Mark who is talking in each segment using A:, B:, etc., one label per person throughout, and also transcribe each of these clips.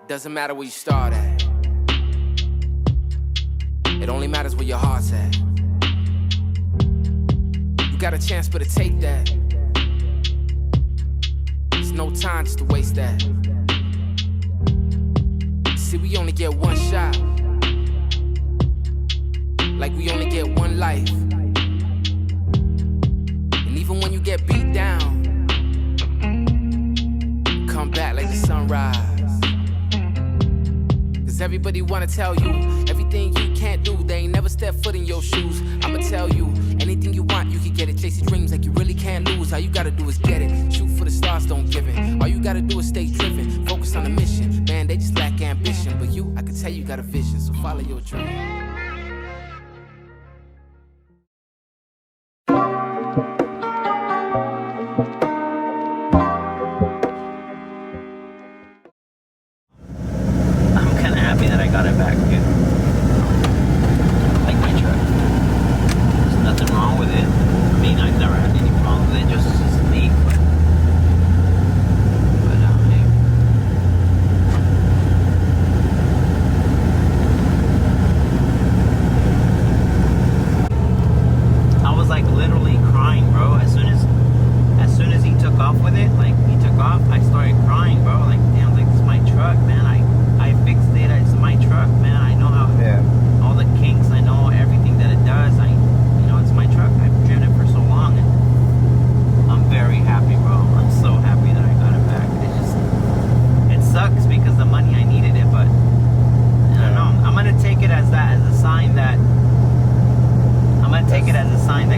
A: Doesn't matter where you start at. It only matters where your heart's at. You got a chance, but to take that. There's no time just to waste that. See, we only get one shot. Like we only get one life. And even when you get beat down, come back like the sunrise. Cause everybody wanna tell you everything you can't do. They ain't never step foot in your shoes. I'ma tell you, anything you want, you can get it. Chase your dreams like you really can't lose. All you gotta do is get it. Shoot for the stars, don't give it. All you gotta do is stay driven. Focus on the mission. Man, they just lack ambition. But you, I can tell you got a vision. So follow your dream.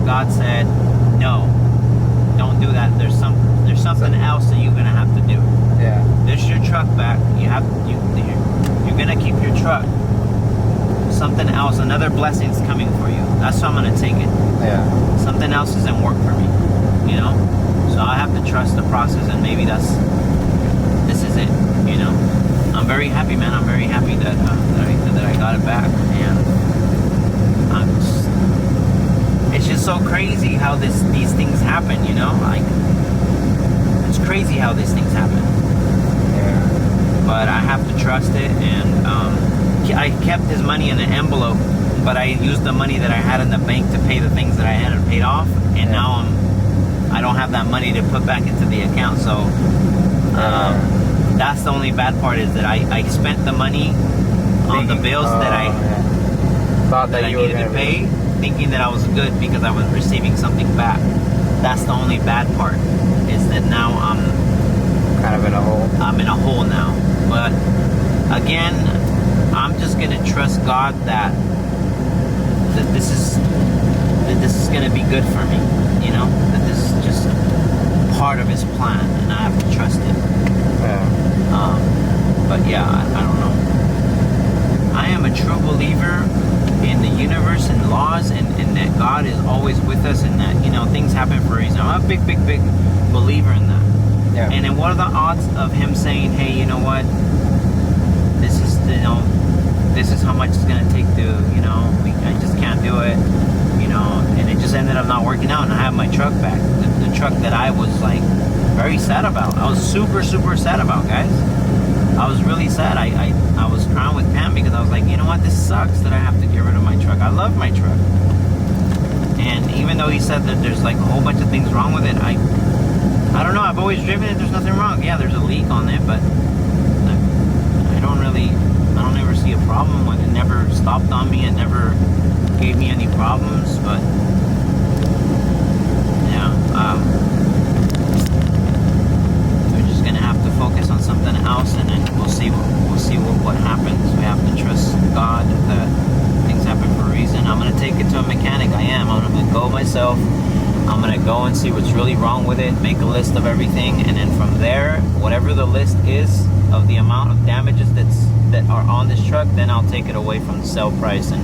B: God said, no, don't do that. There's something else that you're gonna have to do. Yeah. There's your truck back. You're gonna keep your truck. Something else, another blessing's coming for you. That's how I'm gonna take it. Yeah. Something else isn't work for me. You know? So I have to trust the process, and maybe this is it. You know? I'm very happy, man. I'm very happy that I got it back, and it's just so crazy how these things happen, you know? Like, it's crazy how these things happen. Yeah. But I have to trust it, and I kept his money in an envelope, but I used the money that I had in the bank to pay the things that I hadn't paid off, and now I don't have that money to put back into the account. So that's the only bad part, is that I spent the money on the bills that I thought that I needed to pay, thinking that I was good because I was receiving something back. That's the only bad part, is that now I'm kind of in a hole. I'm in a hole now. But again, I'm just gonna trust God that this is gonna be good for me. You know, that this is just part of His plan, and I have to trust it. Yeah. But yeah, I don't know. I am a true believer in the universe and laws, and that God is always with us, and that, you know, things happen for a reason. I'm a big believer in that. Yeah. And then what are the odds of Him saying, hey, you know what, this is how much it's gonna take to, you know, I just can't do it, you know. And it just ended up not working out, and I have my truck back, the truck that I was like very sad about. I was super sad about, guys. I was really sad. I was crying with Pam because I was like, you know what, this sucks that I have to get rid of my truck. I love my truck. And even though he said that there's like a whole bunch of things wrong with it, I don't know, I've always driven it, there's nothing wrong. Yeah, there's a leak on it, but I don't ever see a problem with it. It never stopped on me, it never gave me any problems, but yeah, gonna have to focus on something else, and then we'll see what happens. We have to trust God that things happen for a reason. I'm gonna take it to a mechanic. I'm gonna go myself. I'm gonna go and see what's really wrong with it, make a list of everything, and then from there, whatever the list is of the amount of damages that are on this truck, then I'll take it away from the sale price, and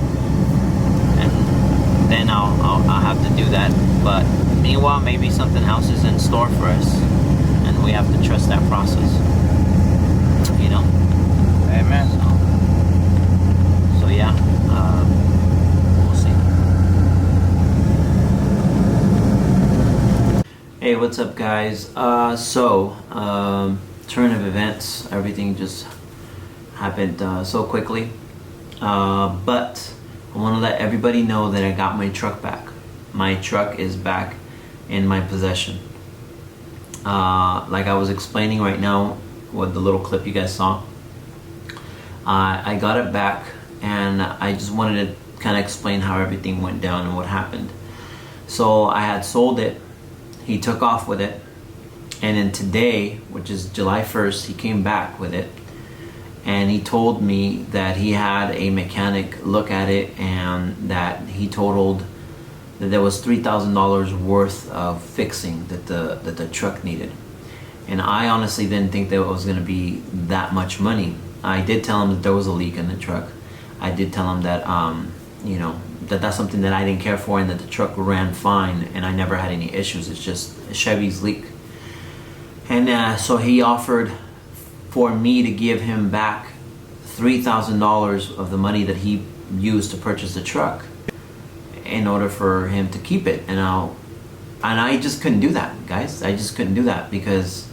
B: then I'll have to do that. But meanwhile, maybe something else is in store for us. We have to trust that process, you know. Amen. So yeah, we'll see. Hey, what's up, guys? Turn of events, everything just happened so quickly. But I want to let everybody know that I got my truck back. My truck is back in my possession. Like I was explaining right now with the little clip you guys saw, I got it back, and I just wanted to kind of explain how everything went down and what happened. So I had sold it, he took off with it, and then today, which is July 1st, he came back with it, and he told me that he had a mechanic look at it, and that he totaled that there was $3,000 worth of fixing that the truck needed. And I honestly didn't think that it was going to be that much money. I did tell him that there was a leak in the truck. I did tell him that you know, that's something that I didn't care for, and that the truck ran fine and I never had any issues. It's just a Chevy's leak. And so he offered for me to give him back $3,000 of the money that he used to purchase the truck, in order for him to keep it. And I just couldn't do that, guys. I just couldn't do that, because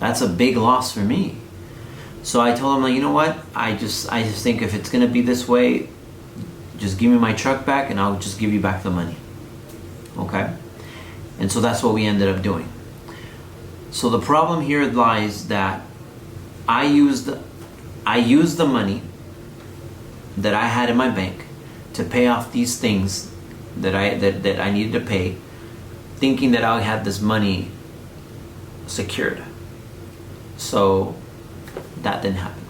B: that's a big loss for me. So I told him, like, you know what, I just think if it's gonna be this way, just give me my truck back and I'll just give you back the money. Okay? And so that's what we ended up doing. So the problem here lies that I used the money that I had in my bank to pay off these things that I needed to pay, thinking that I had this money secured. So that didn't happen.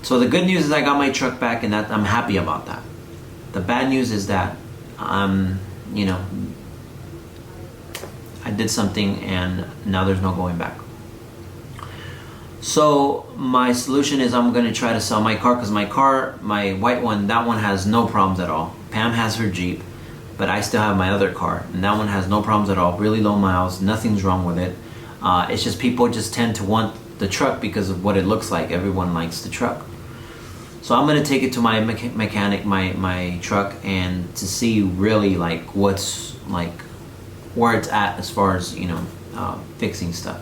B: So the good news is I got my truck back, and that I'm happy about that. The bad news is that you know, I did something and now there's no going back. So my solution is I'm going to try to sell my car, because my car, my white one, that one has no problems at all. Pam has her Jeep, but I still have my other car, and that one has no problems at all. Really low miles, nothing's wrong with it. It's just people just tend to want the truck because of what it looks like. Everyone likes the truck. So I'm going to take it to my mechanic, my truck, and to see really like what's like where it's at as far as, you know, fixing stuff.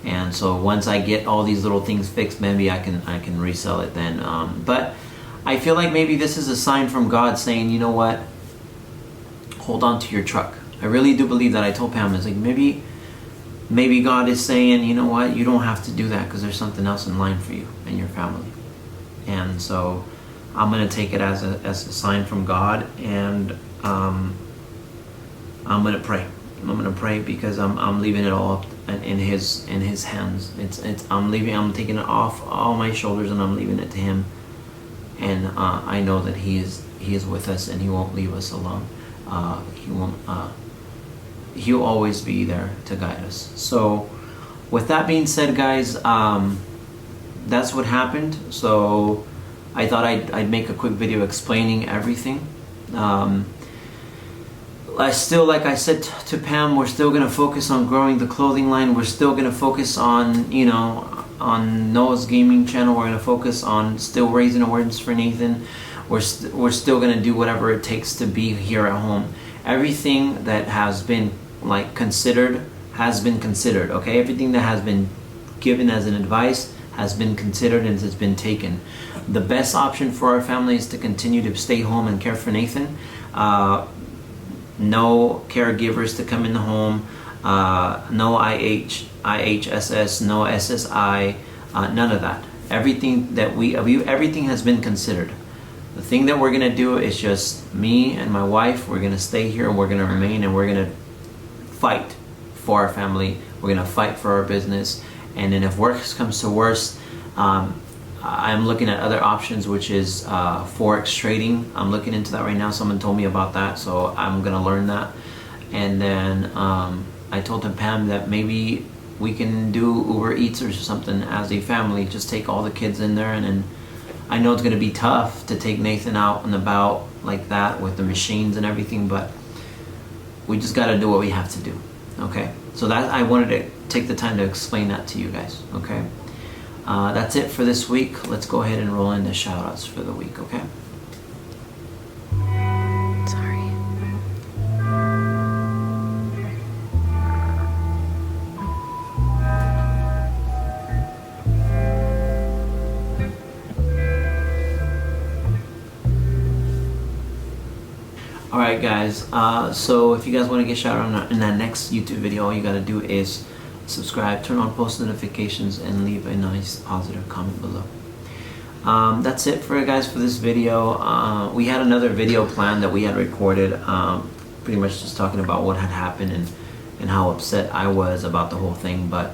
B: And so once I get all these little things fixed, maybe I can resell it then. But I feel like maybe this is a sign from God saying, you know what, hold on to your truck. I really do believe that. I told Pam, it's like maybe God is saying, you know what, you don't have to do that, because there's something else in line for you and your family. And so I'm going to take it as a sign from God, and I'm going to pray. I'm going to pray, because I'm leaving it all up in his hands. I'm taking it off all my shoulders, and I'm leaving it to him. And I know that he is with us, and he won't leave us alone. He'll always be there to guide us. So with that being said, guys, that's what happened. So I thought I'd make a quick video explaining everything. I still, like I said to Pam, we're still going to focus on growing the clothing line. We're still going to focus on, you know, on Noah's gaming channel. We're going to focus on still raising awareness for Nathan. We're still going to do whatever it takes to be here at home. Everything that has been like considered has been considered, okay? Everything that has been given as an advice has been considered and has been taken. The best option for our family is to continue to stay home and care for Nathan. No caregivers to come in the home, no IHSS, no SSI, none of that. Everything that everything has been considered. The thing that we're gonna do is just me and my wife. We're gonna stay here, and we're gonna remain, and we're gonna fight for our family. We're gonna fight for our business, and then if worse comes to worse, I'm looking at other options, which is Forex trading. I'm looking into that right now. Someone told me about that, so I'm gonna learn that. And then I told him, Pam, that maybe we can do Uber Eats or something as a family. Just take all the kids in there, and then I know it's gonna be tough to take Nathan out and about like that with the machines and everything, but we just gotta do what we have to do. Okay, so that I wanted to take the time to explain that to you guys. Okay. That's it for this week. Let's go ahead and roll in the shout outs for the week, okay?
C: Sorry.
B: Alright guys, so if you guys want to get shouted out in that next YouTube video, all you gotta do is subscribe, turn on post notifications, and leave a nice positive comment below. That's it for guys for this video. We had another video planned that we had recorded, pretty much just talking about what had happened and how upset I was about the whole thing, but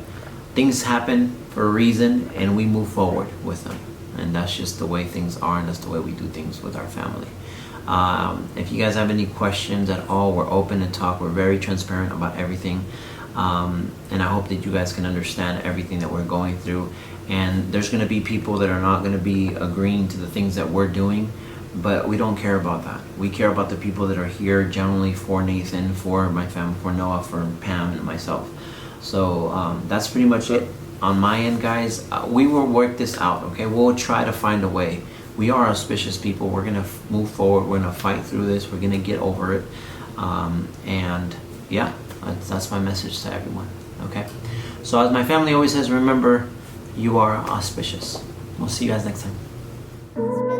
B: things happen for a reason and we move forward with them, and that's just the way things are, and that's the way we do things with our family. If you guys have any questions at all, we're open to talk. We're very transparent about everything, and I hope that you guys can understand everything that we're going through. And there's going to be people that are not going to be agreeing to the things that we're doing, but we don't care about that. We care about the people that are here, generally for Nathan, for my family, for Noah, for Pam, and myself. So that's pretty much it on my end, guys. We will work this out, okay? We'll try to find a way. We are auspicious people. We're going to move forward. We're going to fight through this. We're going to get over it. And yeah, that's my message to everyone, okay? So as my family always says, remember, you are auspicious. We'll see you guys next time.